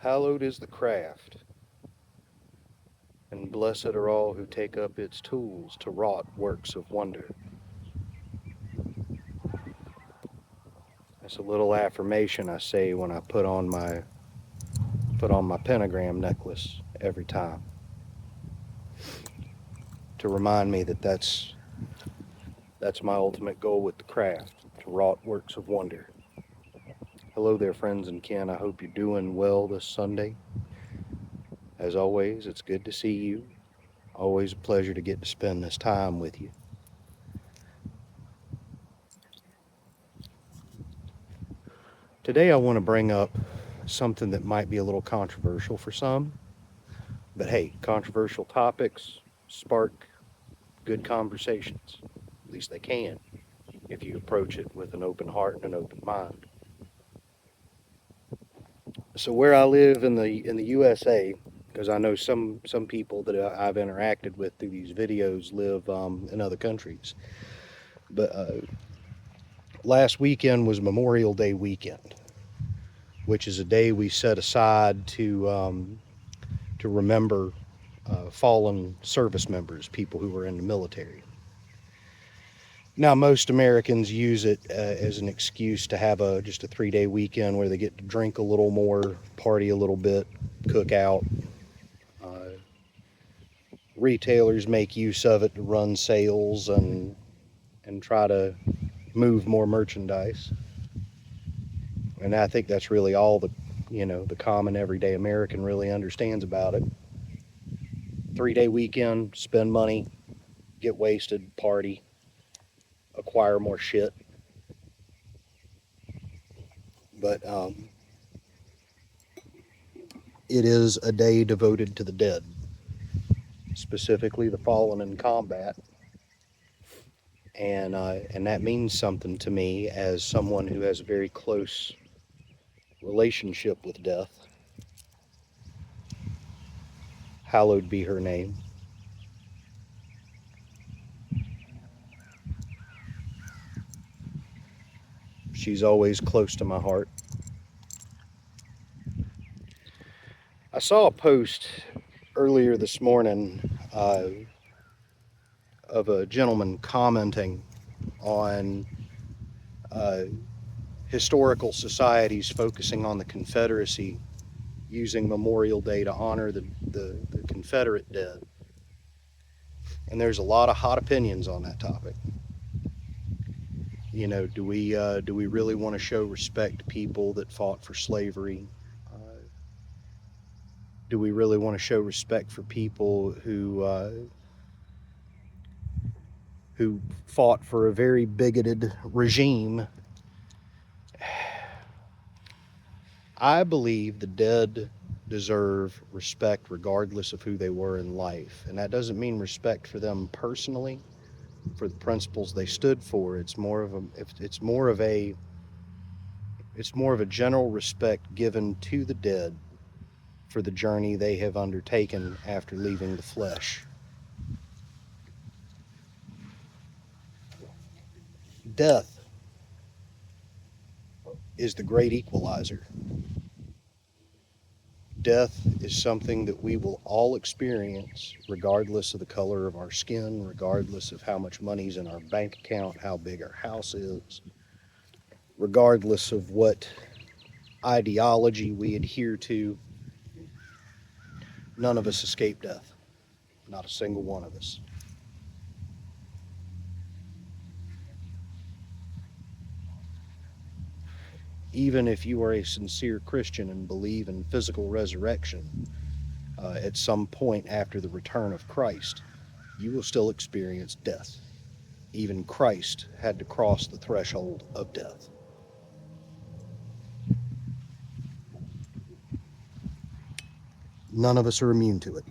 Hallowed is the craft, and blessed are all who take up its tools to wrought works of wonder. That's a little affirmation I say when I put on my pentagram necklace every time to remind me that that's my ultimate goal with the craft, to wrought works of wonder. Hello there, friends and kin. I hope you're doing well this Sunday. As always, it's good to see you. Always a pleasure to get to spend this time with you. Today I want to bring up something that might be a little controversial for some, but hey, controversial topics spark good conversations. At least they can if you approach it with an open heart and an open mind. So where I live in the USA, because I know some people that I've interacted with through these videos live in other countries, but last weekend was Memorial Day weekend, which is a day we set aside to remember fallen service members, people who were in the military. Now, most Americans use it as an excuse to have just a 3-day weekend where they get to drink a little more, party a little bit, cook out. Uh, Retailers make use of it to run sales and try to move more merchandise. And I think that's really all the common everyday American really understands about it. 3-day weekend, spend money, get wasted, party, acquire more shit. But it is a day devoted to the dead, specifically the fallen in combat, and that means something to me as someone who has a very close relationship with death. Hallowed be her name. She's always close to my heart. I saw a post earlier this morning of a gentleman commenting on uh, historical societies focusing on the Confederacy using Memorial Day to honor the Confederate dead. And there's a lot of hot opinions on that topic. You know, do we really want to show respect to people that fought for slavery? Do we really want to show respect for people who fought for a very bigoted regime? I believe the dead deserve respect regardless of who they were in life, and that doesn't mean respect for them personally, for the principles they stood for. It's more of a general respect given to the dead for the journey they have undertaken after leaving the flesh. Death is the great equalizer. Death is something that we will all experience regardless of the color of our skin, regardless of how much money's in our bank account, how big our house is, regardless of what ideology we adhere to. None of us escape death. Not a single one of us. Even if you are a sincere Christian and believe in physical resurrection, at some point after the return of Christ, you will still experience death. Even Christ had to cross the threshold of death. None of us are immune to it.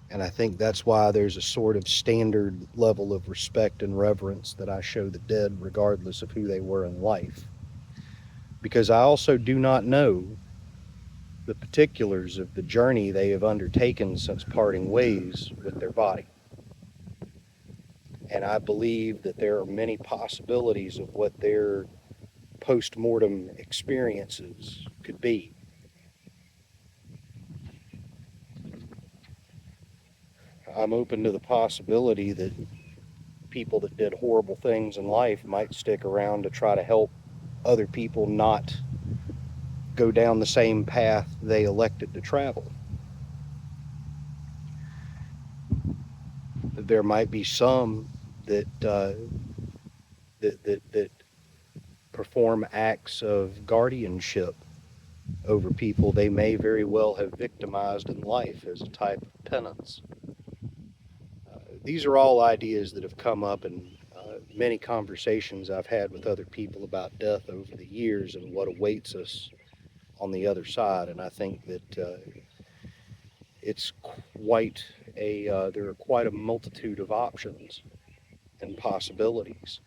And I think that's why there's a sort of standard level of respect and reverence that I show the dead regardless of who they were in life. Because I also do not know the particulars of the journey they have undertaken since parting ways with their body. And I believe that there are many possibilities of what their post-mortem experiences could be. I'm open to the possibility that people that did horrible things in life might stick around to try to help other people not go down the same path they elected to travel. There might be some that that perform acts of guardianship over people they may very well have victimized in life as a type of penance. These are all ideas that have come up in many conversations I've had with other people about death over the years and what awaits us on the other side. And I think that it's quite there are quite a multitude of options and possibilities.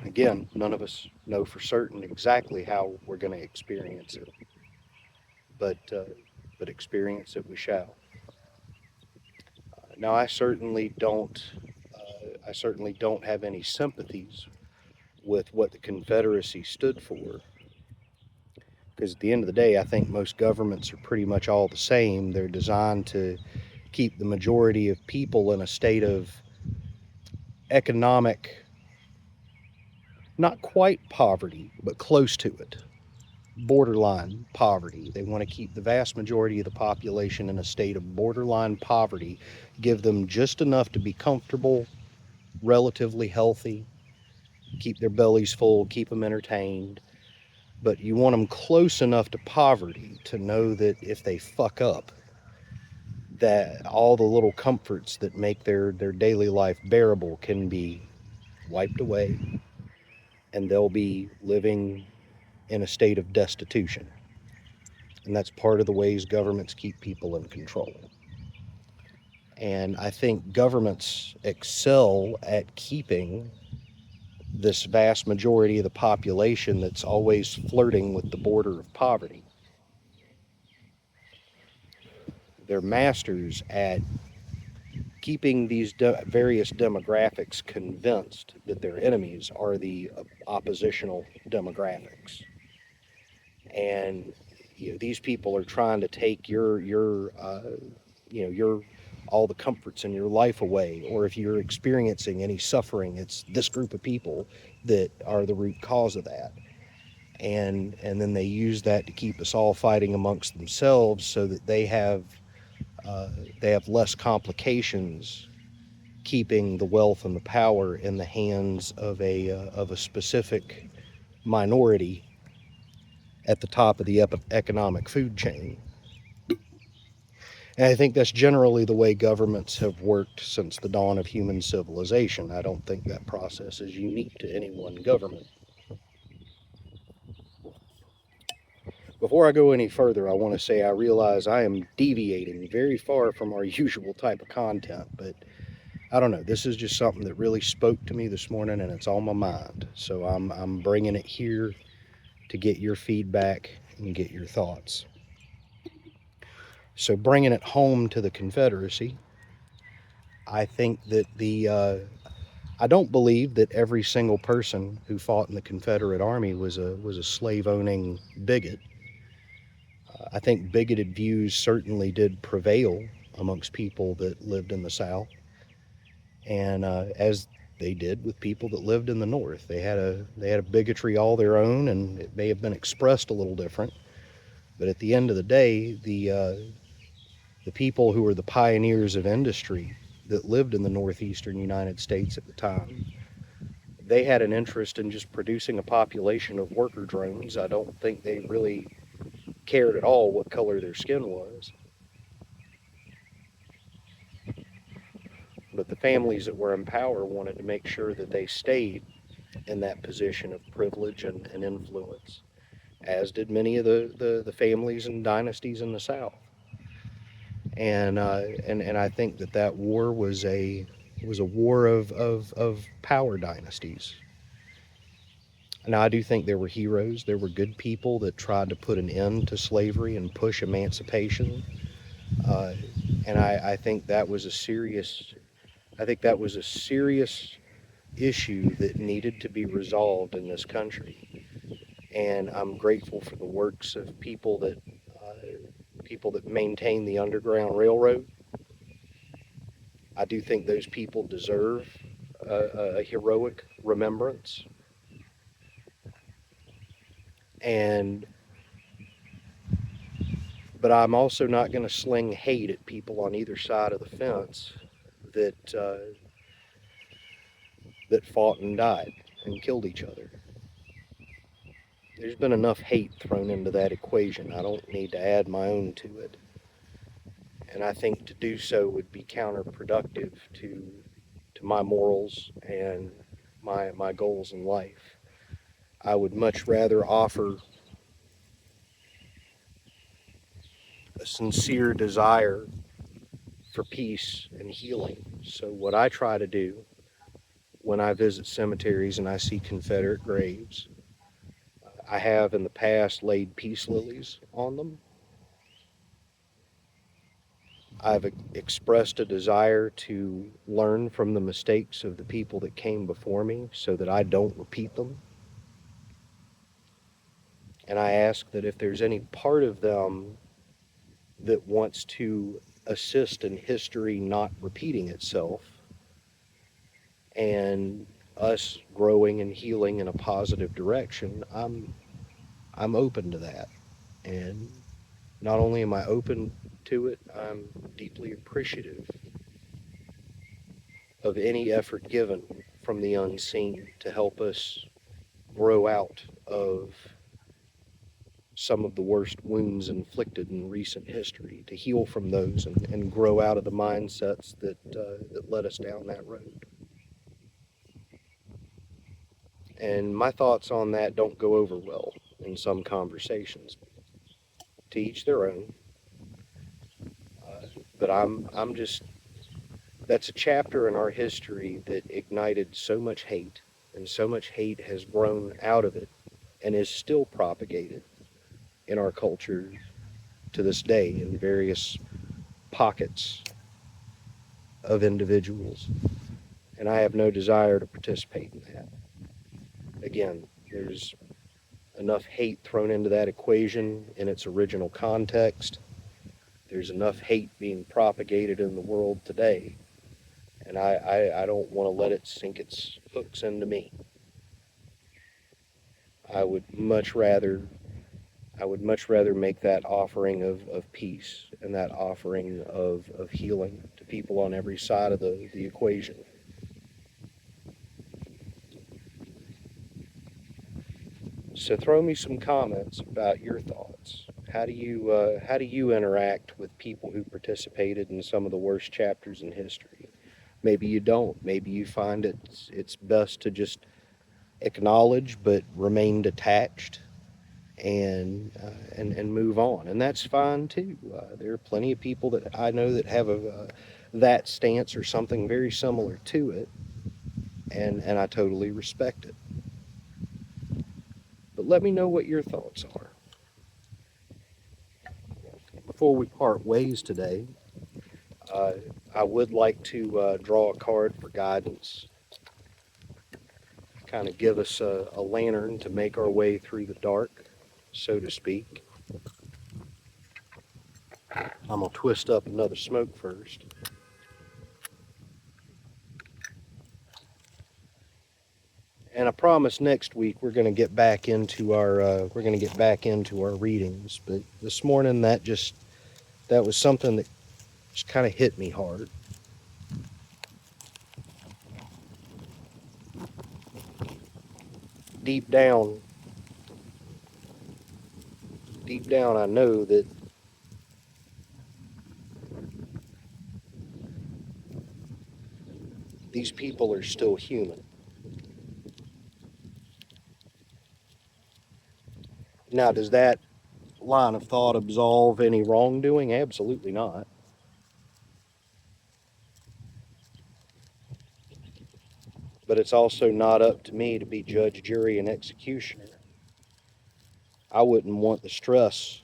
Again, none of us know for certain exactly how we're going to experience it, but experience it we shall. Now, I certainly don't have any sympathies with what the Confederacy stood for, because at the end of the day, I think most governments are pretty much all the same. They're designed to keep the majority of people in a state of economic, not quite poverty, but close to it, borderline poverty. They want to keep the vast majority of the population in a state of borderline poverty, give them just enough to be comfortable, relatively healthy, keep their bellies full, keep them entertained. But you want them close enough to poverty to know that if they fuck up, that all the little comforts that make their daily life bearable can be wiped away, and they'll be living in a state of destitution. And that's part of the ways governments keep people in control. And I think governments excel at keeping this vast majority of the population that's always flirting with the border of poverty. They're masters at keeping these various demographics convinced that their enemies are the oppositional demographics. And these people are trying to take your all the comforts in your life away, or if you're experiencing any suffering, it's this group of people that are the root cause of that. And then they use that to keep us all fighting amongst themselves, so that they have less complications keeping the wealth and the power in the hands of a specific minority at the top of the economic food chain. And I think that's generally the way governments have worked since the dawn of human civilization. I don't think that process is unique to any one government. Before I go any further, I want to say I realize I am deviating very far from our usual type of content, but I don't know. This is just something that really spoke to me this morning, and it's on my mind. So I'm bringing it here to get your feedback and get your thoughts. So bringing it home to the Confederacy, I think that I don't believe that every single person who fought in the Confederate Army was a slave-owning bigot. I think bigoted views certainly did prevail amongst people that lived in the South, and as they did with people that lived in the North. They had a bigotry all their own, and it may have been expressed a little different. But at the end of the day, the people who were the pioneers of industry that lived in the northeastern United States at the time, they had an interest in just producing a population of worker drones. I don't think they really cared at all what color their skin was. But the families that were in power wanted to make sure that they stayed in that position of privilege and influence, as did many of the families and dynasties in the South. And I think that war was a war of power dynasties. Now, I do think there were heroes. There were good people that tried to put an end to slavery and push emancipation. Uh, and I think that was a serious, I think that was a serious issue that needed to be resolved in this country. And I'm grateful for the works of people that maintain the Underground Railroad. I do think those people deserve a heroic remembrance. And but I'm also not going to sling hate at people on either side of the fence that fought and died and killed each other. There's been enough hate thrown into that equation. I don't need to add my own to it. And I think to do so would be counterproductive to my morals and my goals in life. I would much rather offer a sincere desire for peace and healing. So what I try to do when I visit cemeteries and I see Confederate graves, I have in the past laid peace lilies on them. I've expressed a desire to learn from the mistakes of the people that came before me so that I don't repeat them. And I ask that if there's any part of them that wants to assist in history not repeating itself and us growing and healing in a positive direction, I'm open to that. And not only am I open to it, I'm deeply appreciative of any effort given from the unseen to help us grow out of some of the worst wounds inflicted in recent history, to heal from those and grow out of the mindsets that led us down that road. And my thoughts on that don't go over well in some conversations. To each their own. But I'm just, that's a chapter in our history that ignited so much hate, and so much hate has grown out of it and is still propagated in our culture to this day in various pockets of individuals. And I have no desire to participate in that. Again, there's enough hate thrown into that equation in its original context. There's enough hate being propagated in the world today, and I don't want to let it sink its hooks into me. I would much rather make that offering of peace and that offering of healing to people on every side of the equation. So throw me some comments about your thoughts. How do you interact with people who participated in some of the worst chapters in history? Maybe you don't. Maybe you find it's best to just acknowledge but remain detached and move on, and that's fine too. There are plenty of people that I know that have that stance or something very similar to it, and I totally respect it. But let me know what your thoughts are. Before we part ways today, uh, I would like to draw a card for guidance, kind of give us a lantern to make our way through the dark, so to speak. I'm going to twist up another smoke first. And I promise next week we're going to get back into our readings. But this morning that was something that just kind of hit me hard. Deep down, I know that these people are still human. Now, does that line of thought absolve any wrongdoing? Absolutely not. But it's also not up to me to be judge, jury, and executioner. I wouldn't want the stress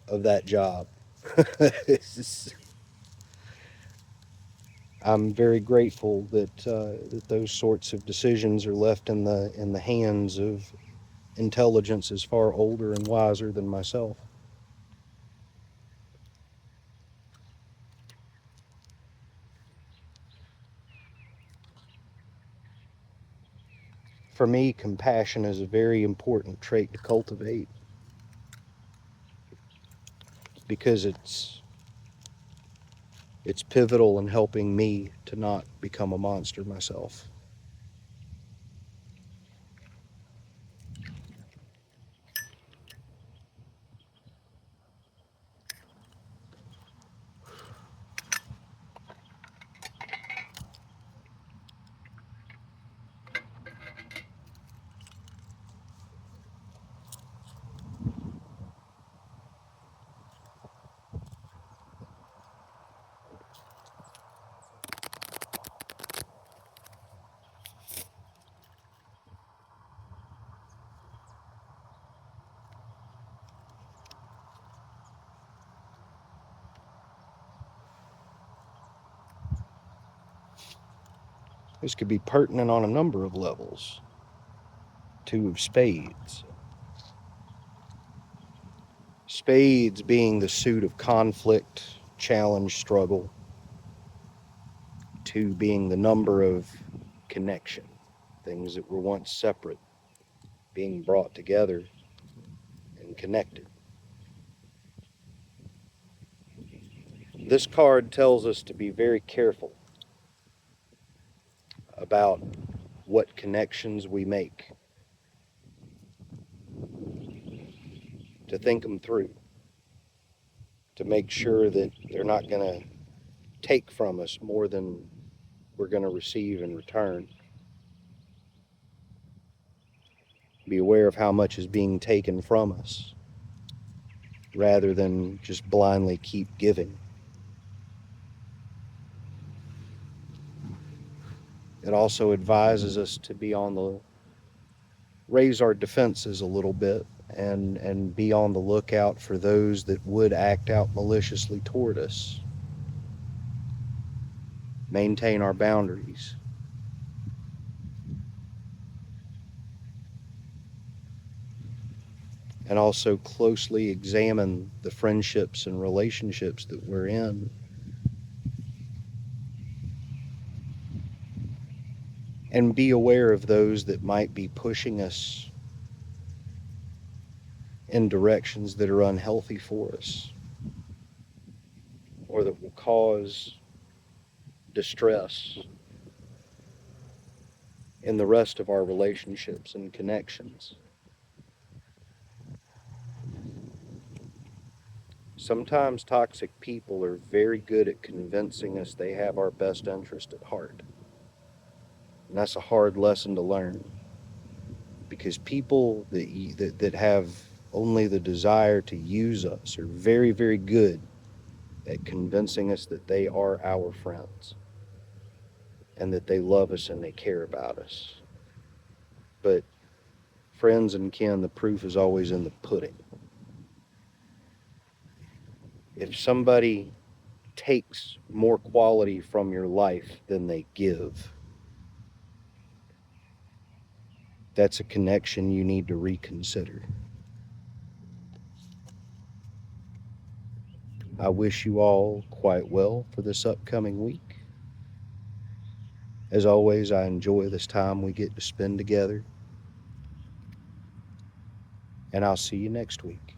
of that job. I'm very grateful that those sorts of decisions are left in the hands of intelligence is far older and wiser than myself. For me, compassion is a very important trait to cultivate because it's pivotal in helping me to not become a monster myself. This could be pertinent on a number of levels. Two of spades. Spades being the suit of conflict, challenge, struggle. Two being the number of connection. Things that were once separate being brought together and connected. This card tells us to be very careful about what connections we make, to think them through, to make sure that they're not going to take from us more than we're going to receive in return. Be aware of how much is being taken from us rather than just blindly keep giving. It also advises us to be on the raise our defenses a little bit and be on the lookout for those that would act out maliciously toward us. Maintain our boundaries. And also closely examine the friendships and relationships that we're in. And be aware of those that might be pushing us in directions that are unhealthy for us or that will cause distress in the rest of our relationships and connections. Sometimes toxic people are very good at convincing us they have our best interest at heart. And that's a hard lesson to learn, because people that have only the desire to use us are very, very good at convincing us that they are our friends and that they love us and they care about us. But friends and kin, the proof is always in the pudding. If somebody takes more quality from your life than they give, that's a connection you need to reconsider. I wish you all quite well for this upcoming week. As always, I enjoy this time we get to spend together, and I'll see you next week.